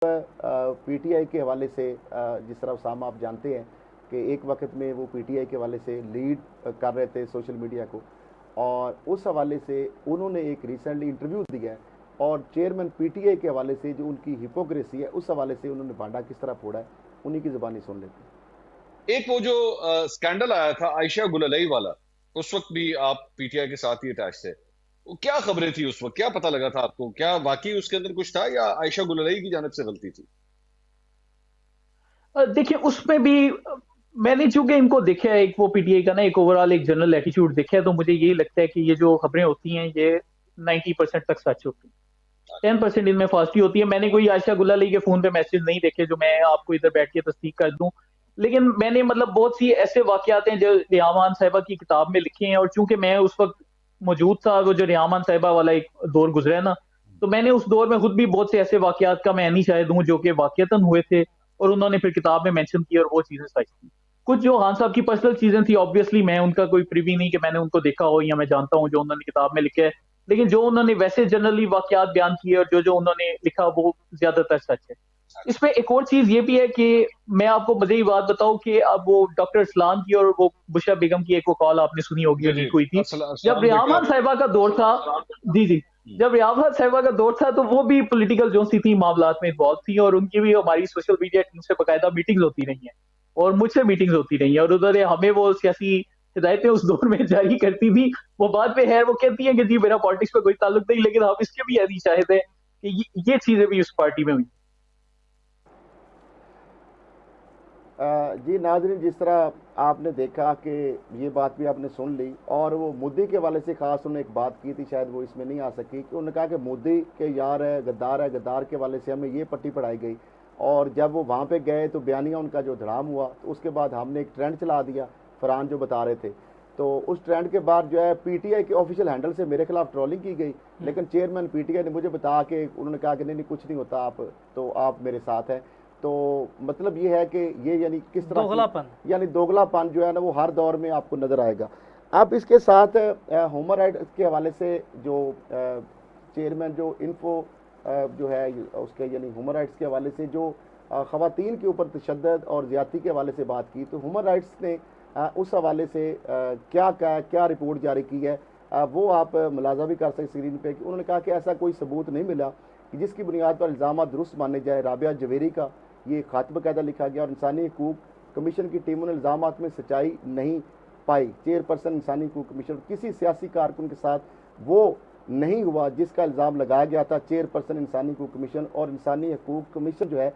PTI के हवाले से जिस तरह उसामा आप जानते हैं कि एक वक्त में वो पीटीआई के हवाले से लीड कर रहे थे सोशल मीडिया को, और उस हवाले से उन्होंने एक रिसेंटली इंटरव्यू दिया है और चेयरमैन पीटीआई के हवाले से जो उनकी हिपोक्रेसी है उस हवाले से उन्होंने भांडा किस तरह फोड़ा है, उन्हीं की ज़बानी सुन लेते हैं। एक वो जो स्कैंडल आया था आयशा गुललई वाला, उस वक्त भी आप पीटीआई के साथ ही अटैच थे। वो क्या खबरें थी उस वक्त, क्या पता लगा था आपको? क्या वाकई उसके अंदर कुछ था या आयशा गुललई की जानिब से गलती थी? देखिए उसमें भी मैंने चूंकि इनको देखा है, एक वो पीटीआई का ना एक ओवरऑल एक जनरल एटीट्यूड देखा है, तो मुझे यही लगता है कि ये जो खबरें होती हैं ये 90% तक सच होती हैं, 10% इनमें फास्टी होती है। मैंने कोई आयशा गुल्लाली के फोन पे मैसेज नहीं देखे जो मैं आपको इधर बैठ के तस्दीक कर दूं, लेकिन मैंने मतलब बहुत सी ऐसे वाकयात हैं जो रियामान साहिबा की किताब में लिखे हैं, और चूंकि मैं उस वक्त मौजूद था, वो जो रियामान साहिबा वाला एक दौर गुजरा है ना, तो मैंने उस दौर में खुद भी बहुत से ऐसे वाकयात का मैं नहीं शायद हूँ जो कि वाकयातन हुए थे और उन्होंने फिर किताब में मेंशन किया, और वो चीजें सच थी। कुछ जो खान साहब की पर्सनल चीजें थी, ऑब्वियसली मैं उनका कोई प्रिवी नहीं कि मैंने उनको देखा हो या मैं जानता हूँ जो उन्होंने किताब में लिखा है, लेकिन जो उन्होंने वैसे जनरली वाकयात बयान किए और जो जो उन्होंने लिखा वो ज्यादातर सच है। इसमें एक और चीज ये भी है कि मैं आपको मजे बात बताऊं कि अब वो डॉक्टर इस्लाम की और वो बुशरा बेगम की एक वो कॉल आपने सुनी होगी, लीक हुई थी जब रियामान साहिबा का दौर था। जी जी, जब रियामान साहिबा का दौर था तो वो भी पॉलिटिकल जो सी थी मामलात में इन्वॉल्व थी, और उनकी भी हमारी सोशल मीडिया टीम से बाकायदा मीटिंग्स होती रही हैं और मुझसे मीटिंग्स होती रही हैं, और उन्होंने हमें वो सियासी हिदायतें उस दौर में जारी करती थी। वो बाद में है वो कहती हैं कि जी मेरा पॉलिटिक्स में कोई ताल्लुक नहीं, लेकिन हम इसके भी यदि शाहिद है कि ये चीजें भी उस पार्टी में हुई। जी नाज़रीन, जिस तरह आपने देखा कि ये बात भी आपने सुन ली, और वो मोदी के वाले से ख़ास उन्होंने एक बात की थी, शायद वो इसमें नहीं आ सकी, कि उन्होंने कहा कि मोदी के यार है, गद्दार के वाले से हमें ये पट्टी पढ़ाई गई, और जब वो वहाँ पे गए तो बयानिया उनका जो धड़ाम हुआ तो उसके बाद हमने एक ट्रेंड चला दिया, फरहान जो बता रहे थे, तो उस ट्रेंड के बाद जो है पीटीआई के ऑफिशियल हैंडल से मेरे खिलाफ ट्रोलिंग की गई, लेकिन चेयरमैन पीटीआई ने मुझे बता के उन्होंने कहा कि नहीं कुछ नहीं होता, आप मेरे साथ हैं। तो मतलब ये है कि ये यानी किस तरह दोगलापन, यानी दोगलापन जो है ना वो हर दौर में आपको नज़र आएगा। अब इसके साथ ह्यूमन राइट्स के हवाले से जो चेयरमैन जो इन्फो जो है उसके यानी ह्यूमन राइट्स के हवाले से जो ख़वातीन के ऊपर तशद्दुद और ज़्यादती के हवाले से बात की, तो ह्यूमन राइट्स ने उस हवाले से क्या रिपोर्ट जारी की है, वो आप मुलाजा भी कर सकते स्क्रीन पे, कि उन्होंने कहा कि ऐसा कोई सबूत नहीं मिला कि जिसकी बुनियाद पर इल्ज़ाम दुरुस्त माने जाए। राबिया जवेरी का ये ख़त बाकायदा लिखा गया, और इंसानी हकूक़ कमीशन की टीमों ने इल्ज़ाम में सच्चाई नहीं पाई। चेयरपर्सन इंसानी हकूक़ कमीशन किसी सियासी कारकुन के साथ वो नहीं हुआ जिसका इल्ज़ाम लगाया गया था। चेयरपर्सन इंसानी हकूक़ कमीशन और इंसानी हकूक़ कमीशन जो है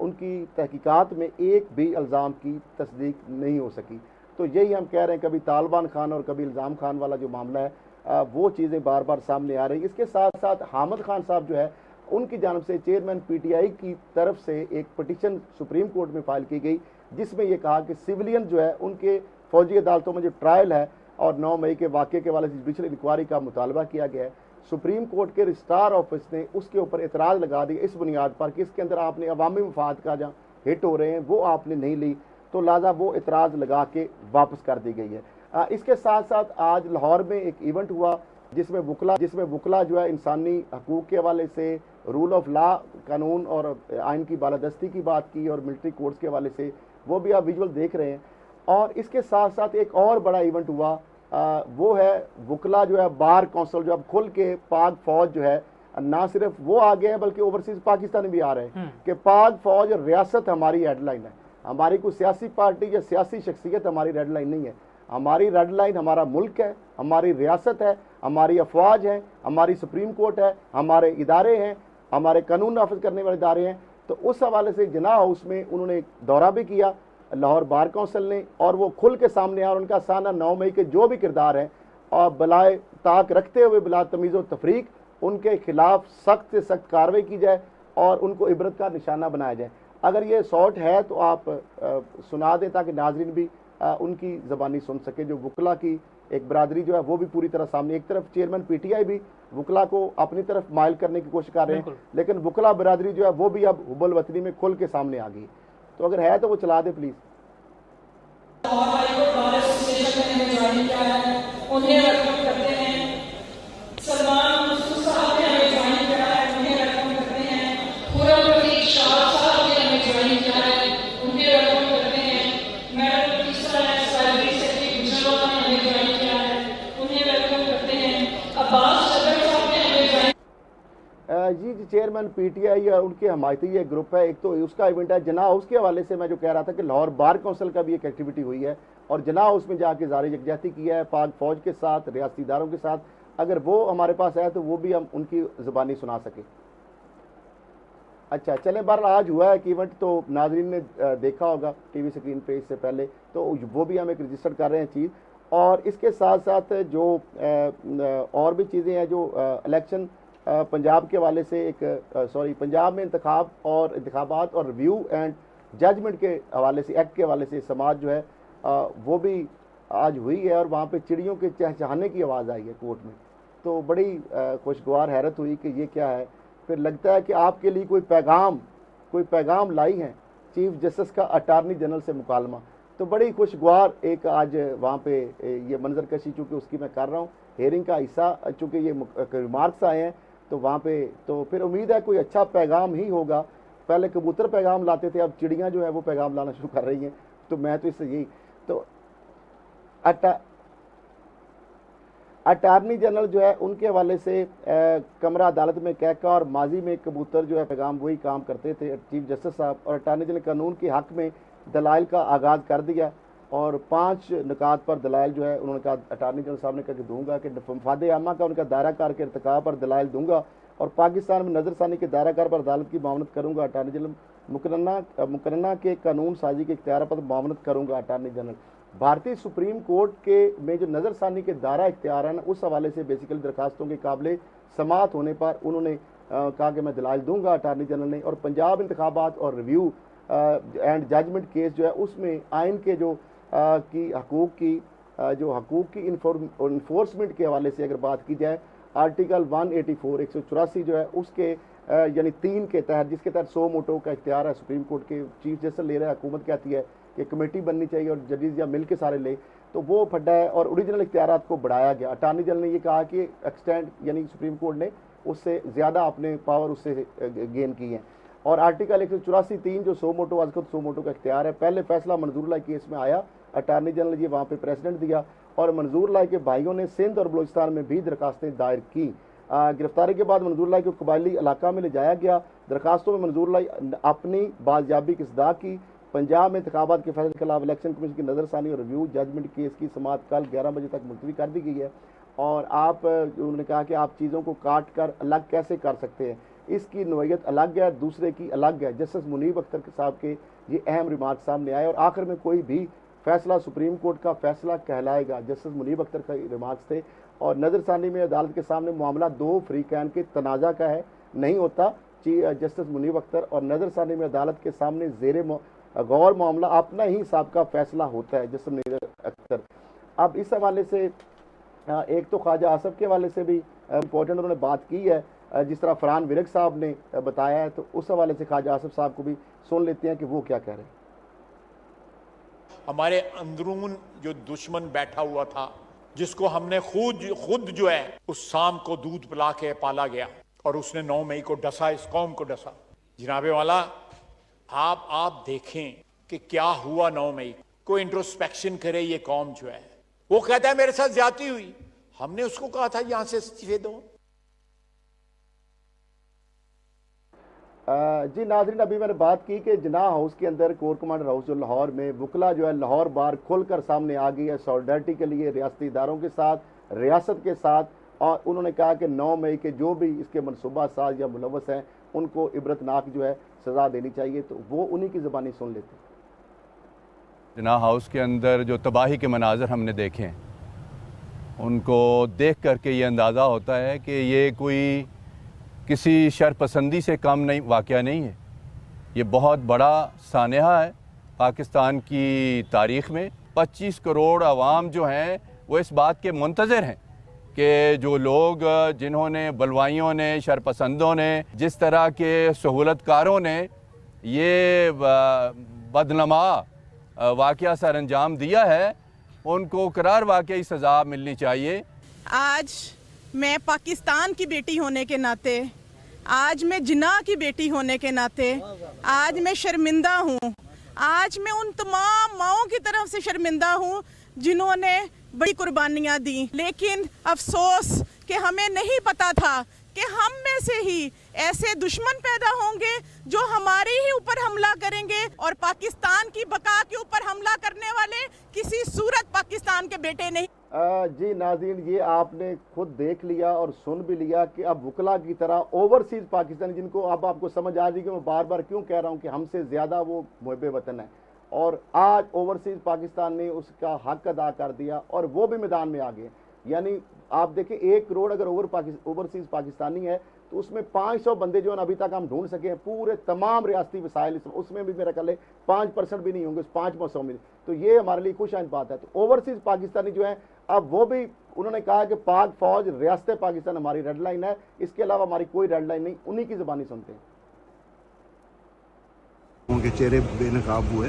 उनकी तहकीकात में एक भी इल्ज़ाम की तस्दीक नहीं हो सकी। तो यही हम कह रहे हैं, कभी तालिबान खान और कभी इल्ज़ाम खान वाला जो मामला है वो चीज़ें बार बार सामने आ रही। इसके साथ साथ हामिद खान साहब जो है उनकी जानब से चेयरमैन पीटीआई की तरफ से एक पटिशन सुप्रीम कोर्ट में फाइल की गई, जिसमें यह कहा कि सिविलियन जो है उनके फौजी अदालतों में जो ट्रायल है और 9 मई के वाक़े के वाले से जुडिशल इंक्वायरी का मुतालबा किया गया है, सुप्रीम कोर्ट के रजिस्ट्रार ऑफिस ने उसके ऊपर एतराज़ लगा दिया इस बुनियाद पर कि इसके अंदर आपने अवामी मफाद का जहाँ हिट हो रहे हैं वो आपने नहीं ली, तो लिहाजा वो एतराज़ लगा के वापस कर दी गई है। इसके साथ साथ आज लाहौर में एक इवेंट हुआ जिसमें वुकला जो है इंसानी हकूक़ के हवाले से, रूल ऑफ लॉ कानून और आइन की बालादस्ती की बात की, और मिलिट्री कोर्ट्स के हवाले से, वो भी आप विजुअल देख रहे हैं। और इसके साथ साथ एक और बड़ा इवेंट हुआ, वो है वुकला जो है बार काउंसिल जो अब खुल के पाक फौज जो है ना सिर्फ वो आ गए हैं बल्कि ओवरसीज पाकिस्तानी भी आ रहे हैं कि पाक फौज और रियासत हमारी हेडलाइन है। हमारी कोई सियासी पार्टी या सियासी शख्सियत हमारी रेड लाइन नहीं है। हमारी रेड लाइन हमारा मुल्क है, हमारी रियासत है, हमारी अफवाज है, हमारी सुप्रीम कोर्ट है, हमारे इदारे हैं, हमारे कानून नाफिज करने वाले इदारे हैं। तो उस हवाले से जना हाउस में उन्होंने दौरा भी किया लाहौर बार काउंसिल ने, और वो खुल के सामने आया और उनका साना 9 मई के जो भी किरदार हैं और बलाए ताक रखते हुए बिला तमीज़ व तफरीक उनके खिलाफ सख्त से सख्त कार्रवाई की जाए और उनको इबरत का निशाना बनाया जाए। अगर ये शॉर्ट है तो आप सुना दें ताकि नाजरीन भी उनकी ज़बानी सुन सके। जो वुकला की एक बरादरी जो है वो भी पूरी तरह सामने, एक तरफ चेयरमैन पीटीआई भी वुकला को अपनी तरफ माइल करने की कोशिश कर रहे हैं, लेकिन वुकला बरादरी जो है वो भी अब हुबल वतनी में खुल के सामने आ गई। तो अगर है तो वो चला दे please. Salman ji chairman PTI और उनके हमायती ये ग्रुप है, एक तो उसका इवेंट है जना हाउस के हवाले से मैं जो कह रहा था कि लाहौर बार काउंसिल का भी एक एक्टिविटी हुई है और जना हाउस में जाके ज़ारी यकजहती किया है पाक फौज के साथ, रियासती इदारों के साथ। अगर वो हमारे पास है तो वो भी हम उनकी ज़ुबानी सुना सकें। अच्छा चलें, बहरहाल आज हुआ है कि इवेंट तो नाजरीन ने देखा होगा टीवी स्क्रीन पे इससे पहले, तो वो भी हम एक रजिस्टर कर रहे हैं चीज़। और इसके साथ साथ जो और भी चीज़ें हैं जो इलेक्शन पंजाब के हवाले से पंजाब में इंतखाबात और रिव्यू एंड जजमेंट के हवाले से, एक्ट के हवाले से समाज जो है वो भी आज हुई है और वहाँ पे चिड़ियों के चहचहाने की आवाज़ आई है कोर्ट में। तो बड़ी खुशगवार हैरत हुई कि ये क्या है। फिर लगता है कि आपके लिए कोई पैगाम लाई हैं चीफ जस्टिस का अटार्नी जनरल से मुकालमा। तो बड़ी खुशगवार एक आज वहाँ पे ये मंजर कशी, चूँकि उसकी मैं कर रहा हूँ हेयरिंग का हिस्सा, चूँकि ये रिमार्क्स आए हैं तो वहाँ पे तो फिर उम्मीद है कोई अच्छा पैगाम ही होगा। पहले कबूतर पैगाम लाते थे, अब चिड़ियाँ जो है वो पैगाम लाना शुरू कर रही हैं। तो मैं तो इससे यही तो अटार्नी जनरल जो है उनके हवाले से कमरा अदालत में कहका और माजी में कबूतर जो है पैगाम वही काम करते थे चीफ जस्टिस साहब। और अटार्नी जनरल कानून के हक़ में दलाइल का आगाज़ कर दिया और 5 निकात पर दलाइल जो है उन्होंने कहा, अटार्नी जनरल साहब ने कहा कि दूंगा कि मफाद आमा का उनका दायरा कार के इर्तिकाब पर दलाइल दूंगा और पाकिस्तान में नज़रसानी के दायरा कार पर अदालत की मामलत करूँगा। अटार्नी जनरल मुकरना के कानून साजी के इख्तियार पर मामलत करूँगा। अटार्नी जनरल भारतीय सुप्रीम कोर्ट के में जो नज़रसानी के दायरा इख्तियार है उस हवाले से बेसिकली दरखास्तों के काबिल समाअत होने पर उन्होंने कहा कि मैं दलाइल दूंगा अटार्नी जनरल ने। और पंजाब इंतखाबात और रिव्यू एंड जजमेंट केस जो है उसमें आइन के जो हकूक़ की इन्फोर्समेंट के हवाले से अगर बात की जाए, आर्टिकल 184 184 जो है उसके यानी 3 के तहत, जिसके तहत 100 मोटो का इख्तियार है सुप्रीम कोर्ट के चीफ जस्टिस ले रहा है, हुकूमत कहती है कि कमेटी बननी चाहिए और जजेस या मिल के सारे ले, तो वो फटा है और ओरिजिनल इख्तियारात को बढ़ाया गया। अटार्नी जनरल ने ये कहा कि एक्सटेंड यानी सुप्रीम कोर्ट ने उससे ज़्यादा अपने पावर उससे गेन की है। और आर्टिकल 184(3) जो 100 मोटो आजकल 100 मोटो का इख्तियार है, पहले फैसला मंजूर केस में आया, अटार्नी जनरल जी वहाँ पे प्रेसिडेंट दिया और मंजूर के भाइयों ने सिंध और बलोचिस्तान में भी दरखास्तें दायर की। गिरफ्तारी के बाद मंजूर को कबायली इलाका में ले जाया गया। दरखास्तों में मंजूर अपनी बाजियाबी की सदा की। पंजाब में इंतखाबात के फैसले के खिलाफ इलेक्शन कमीशन की नज़रसानी और रिव्यू जजमेंट केस की समाअत कल 11 बजे तक मुलतवी कर दी गई है। और उन्होंने कहा कि आप चीज़ों को काट कर अलग कैसे कर सकते हैं, इसकी नोयत अलग है, दूसरे की अलग है। जस्टिस मुनीब अख्तर साहब के ये अहम रिमार्क सामने आए और आखिर में कोई भी फैसला सुप्रीम कोर्ट का फैसला कहलाएगा। जस्टिस मुनीब अख्तर का रिमार्क्स थे। और नज़रसानी में अदालत के सामने मामला 2 फरीकैन के तनाज़ा का है, नहीं होता। जस्टिस मुनीब अख्तर और नज़रसानी में अदालत के सामने ज़ेरे गौर मामला अपना ही सबका फैसला होता है। जस्टिस मुनीब अख्तर अब इस हवाले से एक तो ख्वाजा आसफ के हवाले से भी इम्पोर्टेंट उन्होंने बात की है, जिस तरह फरहान विरक साहब ने बताया है, तो उस हवाले से ख्वाजा आसफ साहब को भी सुन लेते हैं कि वो क्या कह रहे हैं। हमारे अंदरून जो दुश्मन बैठा हुआ था, जिसको हमने खुद जो है उस शाम को दूध पिला के पाला गया और उसने 9 मई को डसा, इस कौम को डसा। जनाबे वाला आप देखें कि क्या हुआ 9 मई को इंट्रोस्पेक्शन करे ये कौम जो है। वो कहता है मेरे साथ ज्यादती हुई, हमने उसको कहा था यहां से इस्तीफे दो। जी नाज़रीन, अभी मैंने बात की कि जना हाउस के अंदर कोर कमांडर हाउस जो लाहौर में वकला जो है लाहौर बार खुलकर सामने आ गई है सॉलिडारिटी के लिए रियासती इदारों के साथ, रियासत के साथ। और उन्होंने कहा कि 9 मई के जो भी इसके मनसूबा साज या मुलव्वस हैं उनको इबरतनाक जो है सज़ा देनी चाहिए। तो वो उन्हीं की ज़बानी सुन लेते हैं। जना हाउस के अंदर जो तबाही के मनाजर हमने देखे हैं, उनको देख करके ये अंदाज़ा होता है कि ये कोई किसी शरपसंदी से कम नहीं वाक़या नहीं है। ये बहुत बड़ा सानहा है पाकिस्तान की तारीख़ में। 25 करोड़ आवाम जो हैं वो इस बात के मुंतज़र हैं कि जो लोग जिन्होंने बलवाइयों ने, शरपसंदों ने, जिस तरह के सहूलतकारों ने ये बदनमा वाक़या सर अंजाम दिया है, उनको करार वाक़ई सज़ा मिलनी चाहिए। आज मैं पाकिस्तान की बेटी होने के नाते, आज मैं जिन्ना की बेटी होने के नाते, आज मैं शर्मिंदा हूँ। आज मैं उन तमाम माओं की तरफ से शर्मिंदा हूँ जिन्होंने बड़ी कुर्बानियाँ दी। लेकिन अफसोस कि हमें नहीं पता था कि हम में से ही ऐसे दुश्मन पैदा होंगे जो हमारे ही ऊपर हमला करेंगे, और पाकिस्तान की बका के ऊपर हमला करने वाले किसी सूरत पाकिस्तान के बेटे नहीं। जी नाज़रीन, ये आपने खुद देख लिया और सुन भी लिया कि अब वकला की तरह ओवरसीज़ पाकिस्तानी, जिनको अब आपको समझ आ रही कि मैं बार बार क्यों कह रहा हूँ कि हमसे ज़्यादा वो मुहब्बे वतन है, और आज ओवरसीज़ पाकिस्तान ने उसका हक अदा कर दिया और वो भी मैदान में आ गए। यानी आप देखें 1 करोड़ अगर ओवरसीज़ पाकिस्तानी है तो उसमें 500 बंदे जो है अभी तक हम ढूंढ सके हैं पूरे तमाम रियासती वसाइल, उसमें भी मेरा ख्याल है 5% भी नहीं होंगे उस 500 में। तो ये हमारे लिए खुशहाल बात है। तो ओवरसीज़ पाकिस्तानी जो है अब वो भी उन्होंने कहा कि पाक फौज रियासत पाकिस्तान हमारी रेड लाइन है, इसके अलावा हमारी कोई रेड लाइन नहीं, उन्हीं की ज़बानी सुनते हैं। उनके चेहरे बेनकाब हुए,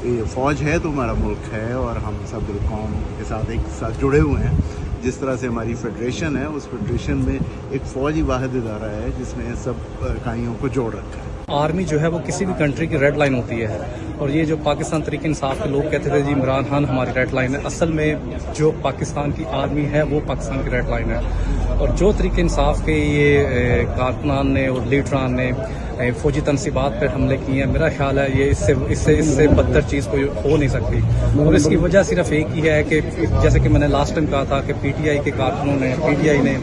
ये फ़ौज है तो हमारा मुल्क है और हम सब कौम के साथ एक साथ जुड़े हुए हैं। जिस तरह से हमारी फेडरेशन है, उस फेडरेशन में एक फ़ौज ही वाहिद इदारा है जिसने सब इकाइयों को जोड़ रखा है। आर्मी जो है वो किसी भी कंट्री की रेड लाइन होती है, और ये जो पाकिस्तान तहरीक इंसाफ के लोग कहते थे जी इमरान खान हमारी रेड लाइन है, असल में जो पाकिस्तान की आर्मी है वो पाकिस्तान की रेड लाइन है। और जो तहरीक इंसाफ के ये कारकुनान ने और लीडरान ने फौजी तनसीबात पर हमले किए हैं, मेरा ख्याल है ये इससे बदतर चीज़ कोई हो नहीं सकती। और इसकी वजह सिर्फ एक ही है कि जैसे कि मैंने लास्ट टाइम कहा था कि पीटीआई के कारकुनों ने, पीटीआई ने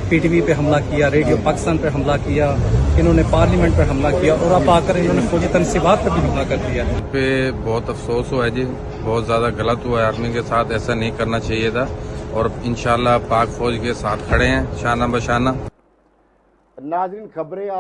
पीटीवी पे हमला किया, रेडियो पाकिस्तान पे हमला किया, इन्होंने पार्लियामेंट पर हमला किया, और अब आकर इन्होंने फौजी तनसीबात पर भी हमला कर दिया। पे बहुत अफसोस हुआ है जी, बहुत ज़्यादा गलत हुआ है आर्मी के साथ, ऐसा नहीं करना चाहिए था। और इंशाल्लाह पाक फौज के साथ खड़े हैं शाना बशाना। नाज़रीन, खबरें आज